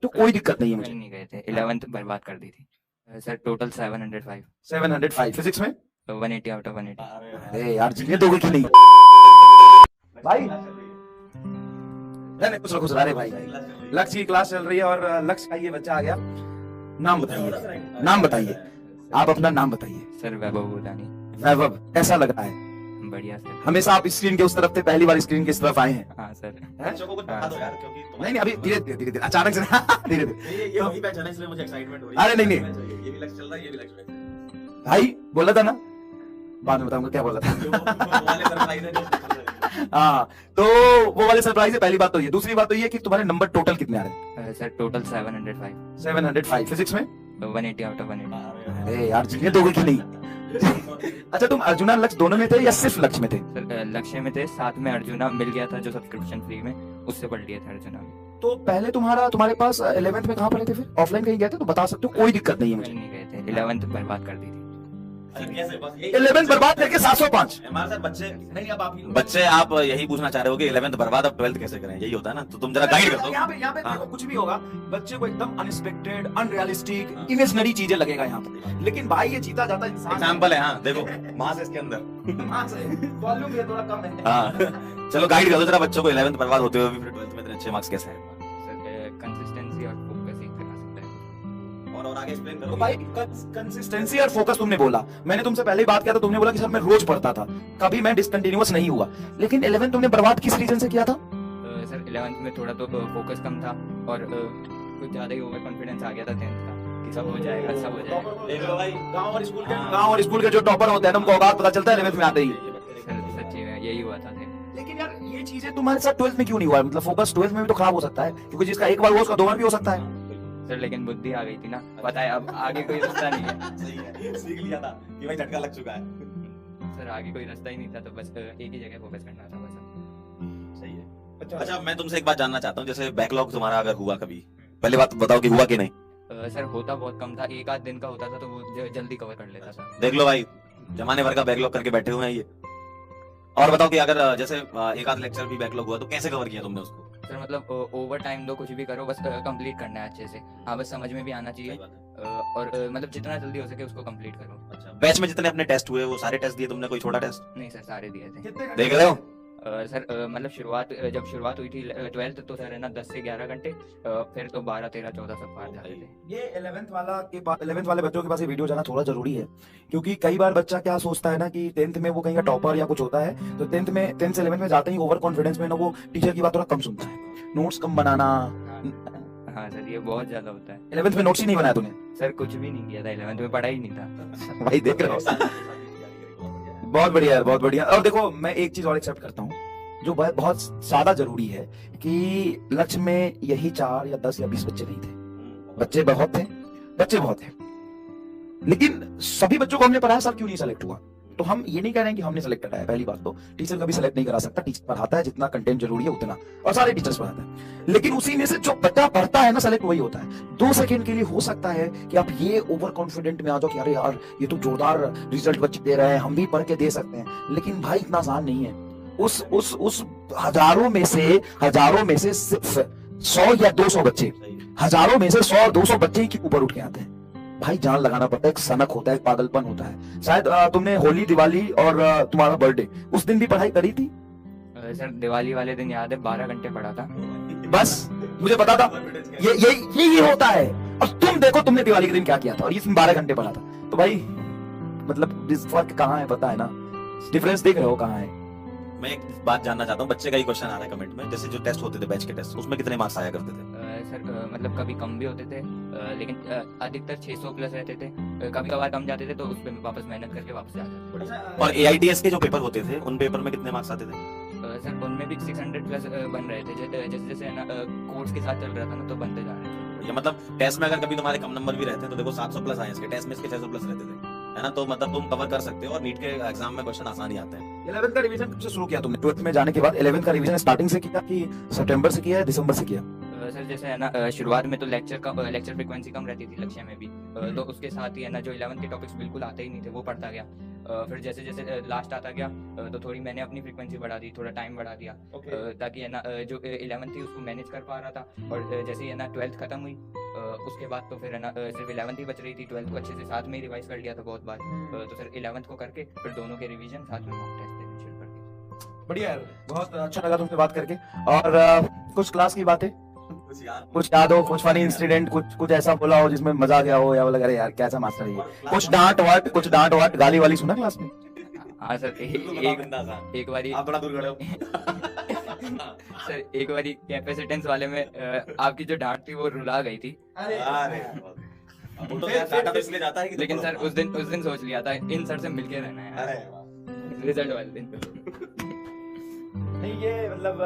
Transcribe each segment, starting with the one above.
तो कोई दिक्कत नहीं है मुझे। कहीं नहीं गए थे, 11th बर्बाद कर दी थी सर। टोटल 705, 705 फिजिक्स में। 180 आउट ऑफ 180। अरे यार जीने दोगे कि नहीं भाई? नहीं कुछ कुछ अरे भाई लक्ष्य की क्लास चल रही है और लक्ष्य का ये बच्चा आ गया। नाम बताइए, नाम बताइए, आप अपना नाम बताइए। सर वैभव बुलानी। वैभव, कैसा लग रहा है? बढ़िया सर। हमेशा आप स्क्रीन के उस तरफ थे, पहली बार स्क्रीन की इस तरफ आए हैं? हाँ सर। बच्चों को कुछ बता दो यार, क्योंकि नहीं नहीं, अभी धीरे धीरे धीरे धीरे अचानक से धीरे धीरे ये वही बैच है ना, इसलिए मुझे एक्साइटमेंट हो रही है। अरे नहीं, ये भी लक्ष्य चल रहा है, ये भी लक्ष्य बैच है। भाई बोला था ना, बाद में बताऊंगा क्या बोला था। वो वाले सरप्राइज है जो हाँ तो वो वाले सरप्राइज है, पहली बात तो ये। दूसरी बात तो ये कि तुम्हारे नंबर टोटल कितने आ रहे हैं? सर टोटल 705, 705 फिजिक्स में। 180 आउट ऑफ 180। अरे यार जीने दोगे कि नहीं? अच्छा तुम अर्जुना लक्ष्य दोनों में थे या सिर्फ लक्ष्य में थे? सर लक्ष्य में थे, साथ में अर्जुना मिल गया था जो सब्सक्रिप्शन फ्री में, उससे पढ़ लिए थे अर्जुना में। तो पहले तुम्हारे पास 11th में कहाँ पढ़े थे? फिर ऑफलाइन कहीं गए थे तो बता सकते हो, कोई दिक्कत नहीं है मुझे। कहीं नहीं गए थे, 11th बर्बाद कर दी थी। कैसे बस 11th बर्बाद करके 705। हमारे साथ बच्चे नहीं अब आप ही बच्चे आप यही पूछना चाह रहे हो कि 11th बर्बाद, अब 12th कैसे करें, यही होता है ना? तो तुम जरा गाइड कर दो। यहाँ पे देखो, कुछ भी होगा बच्चे को एकदम अनएक्सपेक्टेड, अनरियलिस्टिक, इमेजिनरी चीजें लगेगा यहाँ पे, लेकिन भाई ये जीता जाता इंसान। एग्जाम्पल है, हाँ देखो वहां से इसके अंदर वॉल्यूम भी थोड़ा कम है। हाँ चलो गाइड कर दो जरा बच्चों को 11th बर्बाद होते हुए भी फिर 12th में इतने अच्छे मार्क्स कैसे हैं? सर कंसिस्टेंसी और फोकस ही करा सकता है। और आगे एक्सप्लेन तो करो भाई कंसिस्टेंसी और फोकस तुमने बोला, मैंने तुमसे पहले ही बात किया था, तुमने बोला कि सर मैं रोज पढ़ता था, कभी मैं डिसकंटिन्यूअस नहीं हुआ, लेकिन 11th तुमने बर्बाद किस रीजन से किया था? सर 11th में थोड़ा तो फोकस कम था और कुछ ज्यादा ही ओवर कॉन्फिडेंस आ गया था 10th का कि सब हो जाएगा, सब हो जाएगा। देख लो भाई, गांव और स्कूल के जो टॉपर होते हैं ना, उनको औकात पता चलता है 11th में आते ही। सर सच्ची में यही हुआ था। लेकिन यार ये चीजें तुम्हारे साथ 12th में क्यों नहीं हुआ? मतलब फोकस 12th में भी तो खराब हो सकता है, क्योंकि जिसका एक बार हुआ उसका दो बार भी हो सकता है। सर लेकिन बुद्धि आ गई थी ना, पता है अब आगे कोई रास्ता नहीं है। सही है, सीख लिया था कि भाई झटका लग चुका है। सर आगे कोई रास्ता ही नहीं था, तो बस एक ही जगह फोकस करना था बस। सही है। अच्छा मैं तुमसे एक बात जानना चाहता हूँ, जैसे बैकलॉग तुम्हारा अगर हुआ कभी, पहले बात बताओ कि हुआ कि नहीं? सर होता बहुत कम था, एक आध दिन का होता था तो वो जल्दी कवर कर लेता था। देख लो भाई, जमाने भर का बैकलॉग करके बैठे हुए हैं ये। और बताओ कि अगर जैसे एक आध लेक्चर भी बैकलॉग हुआ तो कैसे कवर किया तुमने उसको? सर मतलब ओवर टाइम दो, कुछ भी करो, बस कंप्लीट करना है अच्छे से। हाँ बस समझ में भी आना चाहिए और मतलब जितना जल्दी हो सके उसको कंप्लीट करो। अच्छा बैच में जितने अपने टेस्ट हुए वो सारे टेस्ट दिए तुमने, कोई छोटा टेस्ट? नहीं सर सारे दिए थे। देख रहे हो? सर मतलब जब शुरुआत हुई थी 12th तो सर है ना 10 से 11 घंटे, फिर तो 12, 13, 14 सब बाहर जाते थे। ये 11th वाले बच्चों के पास ये वीडियो जाना थोड़ा जरूरी है, क्योंकि कई बार बच्चा क्या सोचता है ना कि 10th में वो कहीं का टॉपर या कुछ होता है, तो 10th से 11th में जाते ही ओवर कॉन्फिडेंस में ना वो टीचर की बात थोड़ा कम सुनता है, नोट्स कम बनाना। हाँ सर ये बहुत ज्यादा होता है। 11th में नोट्स ही नहीं बनाया तूने? सर कुछ भी नहीं किया था 11th में, पढ़ा ही नहीं था। भाई देख रहे हो, बहुत बढ़िया यार, बहुत बढ़िया। और देखो मैं एक चीज और एक्सेप्ट करता हूँ जो बहुत ज्यादा जरूरी है, कि लक्ष्य में यही 4 या 10 या 20 बच्चे नहीं थे, बच्चे बहुत थे, बच्चे बहुत थे, लेकिन सभी बच्चों को हमने पढ़ाया, सब क्यों नहीं सेलेक्ट हुआ? तो हम ये नहीं कह रहे हैं कि हमने सेलेक्ट कराया, पहली बात तो टीचर कभी सेलेक्ट नहीं करा सकता, टीचर पढ़ाता है जितना कंटेंट जरूरी है उतना, और सारे टीचर्स पढ़ाते हैं, लेकिन उसी में से जो बच्चा पढ़ता है ना सेलेक्ट वही होता है। 2 सेकंड के लिए हो सकता है कि आप ये ओवर कॉन्फिडेंट में आ जाओ कि अरे यार ये तो जोरदार रिजल्ट बच्चे दे रहे हैं, हम भी पढ़ के दे सकते हैं, लेकिन भाई इतना आसान नहीं है। उस हजारों में से सिर्फ 100 या 200 बच्चे, हजारों में से 100-200 बच्चे ही ऊपर उठ के आते हैं। भाई जान लगाना पड़ता है, एक सनक होता है, एक पागलपन होता है। शायद तुमने होली, दिवाली और तुम्हारा बर्थडे उस दिन भी पढ़ाई करी थी? सर दिवाली वाले दिन याद है 12 घंटे पढ़ा था बस, मुझे पता था ये होता है। और तुम देखो तुमने दिवाली के दिन क्या किया था और इसमें 12 घंटे पढ़ा था, तो भाई मतलब फर्क कहाँ है पता है ना? डिफरेंस देख रहे हो कहाँ है? मैं एक बात जानना चाहता हूँ, बच्चे का ही क्वेश्चन आ रहा है कमेंट में, जैसे जो टेस्ट होते थे बैच के टेस्ट, उसमें कितने मार्क्स आया करते थे? सर मतलब कभी कम भी होते थे, लेकिन अधिकतर 600 प्लस रहते थे, कभी कभार कम जाते थे तो उस पर वापस मेहनत करके वापस आ जाते थे। और AITS के जो पेपर होते थे उन पेपर में कितने मार्क्स आते थे? सर उनमें भी 600 प्लस बन रहे थे, जैसे जैसे ना कोर्स के साथ चल रहा था ना तो बनते जा रहे थे। ये मतलब टेस्ट में अगर कभी तुम्हारे कम नंबर भी रहते हैं तो देखो 700 प्लस आए इसके, टेस्ट में इसके 600 प्लस रहते थे, है ना? तो मतलब तुम कवर कर सकते हो और नीट के एग्जाम में क्वेश्चन आसान ही आते हैं। 11th का रिवीजन कब से शुरू किया तुमने? 12th में जाने के बाद 11th का रिवीजन स्टार्टिंग से किया कि सितंबर से किया या दिसंबर से किया? सर जैसे है ना शुरुआत में तो लेक्चर फ्रीक्वेंसी कम रहती थी लक्ष्य में भी, तो उसके साथ ही है ना जो 11th के टॉपिक्स बिल्कुल आते ही नहीं थे वो पढ़ता गया। फिर जैसे जैसे लास्ट आता गया तो थोड़ी मैंने अपनी फ्रीक्वेंसी बढ़ा दी, थोड़ा टाइम बढ़ा दिया, ताकि है ना जो 11th थी उसको मैनेज कर पा रहा था। और जैसे ही है ना 12th खत्म हुई उसके बाद तो फिर है ना सिर्फ 11th ही बच रही थी। 12th को अच्छे से साथ में ही रिवाइज कर लिया था बहुत बार, तो सर 11th को करके फिर दोनों के रिवीजन साथ में मॉक टेस्ट देने शुरू कर दिए। बढ़िया यार, बहुत अच्छा लगा तुमसे बात करके। और कुछ क्लास की बातें कुछ याद हो, कुछ फनी इंसिडेंट, कुछ ऐसा बोला हो जिसमें मजा आ गया हो, या बोला अरे यार कैसा मास्टर है ये, कुछ डांट वाट गाली वाली सुना क्लास में? हाँ सर, एक बारी आप थोड़ा दूर खड़े हो। सर एक बारी कैपेसिटेंस वाले में आपकी जो डांट थी वो रुला गई थी। अरे वो तो यार डाटा तो इसलिए जाता है कि लेकिन सर उस दिन सोच लिया था इन सर से मिलके रहना है। अरे रिजल्ट वाले दिन नहीं, ये मतलब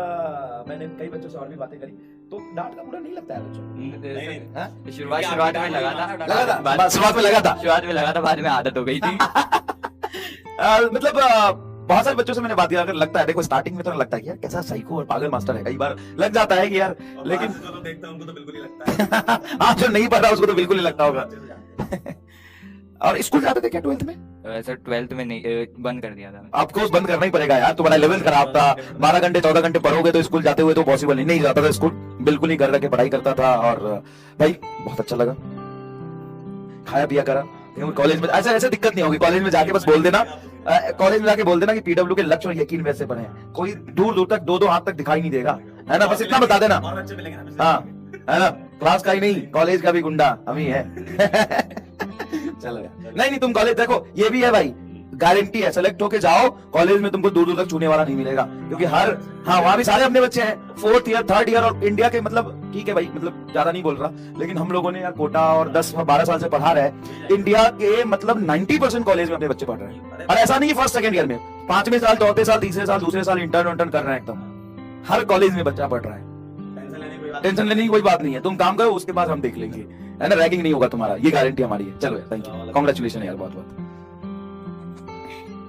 मैंने कई बच्चों से और भी बातें करी, तो डांट का बुरा नहीं लगता है बच्चों को। शुरुआत में लगा था, शुरुआत में लगा था, बाद में आदत हो गई थी। मतलब बहुत सारे बच्चों से मैंने बात किया, अगर लगता है, देखो स्टार्टिंग में तो लगता है कि यार कैसा साइको और पागल मास्टर है, कई बार लग जाता है कि यार, लेकिन जो तो देखते हैं उनको तो बिल्कुल ही लगता है। हाँ, जो नहीं पढ़ा उसको तो बिल्कुल नहीं लगता होगा। और स्कूल जाते थे क्या 12th में? सर 12th में नहीं, बंद कर दिया था। आपको बंद करना ही पड़ेगा यार, तुम्हारा 11th खराब था। 12 घंटे 14 घंटे पढ़ोगे तो स्कूल जाते हुए तो पॉसिबल नहीं जाता था स्कूल, बिल्कुल ही घर रह के पढ़ाई करता था। और भाई बहुत अच्छा लगा, खाया पिया करा। कॉलेज में ऐसे दिक्कत नहीं होगी, कॉलेज में जाके बस बोल देना, कॉलेज में जाके बोल देना कि पीडब्ल्यू के लक्ष्य और यकीन वैसे बने हैं, कोई दूर दूर तक 2-2 हाथ तक दिखाई नहीं देगा, है ना, बस इतना बता देना। और बच्चे मिलेंगे ना, हाँ है ना, क्लास का ही नहीं कॉलेज का भी गुंडा हम ही है। चलो यार, नहीं तुम कॉलेज देखो, ये भी है भाई, गारंटी है सेलेक्ट होके जाओ, कॉलेज में तुमको दूर दूर तक छूने वाला नहीं मिलेगा, क्योंकि वहां भी सारे अपने बच्चे हैं, 4th ईयर 3rd ईयर, और इंडिया के मतलब ठीक है भाई, मतलब ज्यादा नहीं बोल रहा, लेकिन हम लोगों ने यार कोटा और 10-12 साल से पढ़ा रहा है, इंडिया के मतलब 90% कॉलेज में अपने बच्चे पढ़ रहे हैं। और ऐसा नहीं 1st 2nd ईयर में, 5वें साल 4थे साल 3रे साल दूसरे साल इंटर्न कर रहे हैं, एकदम हर कॉलेज में बच्चा पढ़ रहा है। टेंशन लेने की कोई बात नहीं है, तुम काम करो, उसके बाद हम देख लेंगे, है ना, रैगिंग नहीं होगा तुम्हारा, ये गारंटी हमारी है। चलो थैंक यू, कांग्रेचुलेशन यार, बहुत बहुत।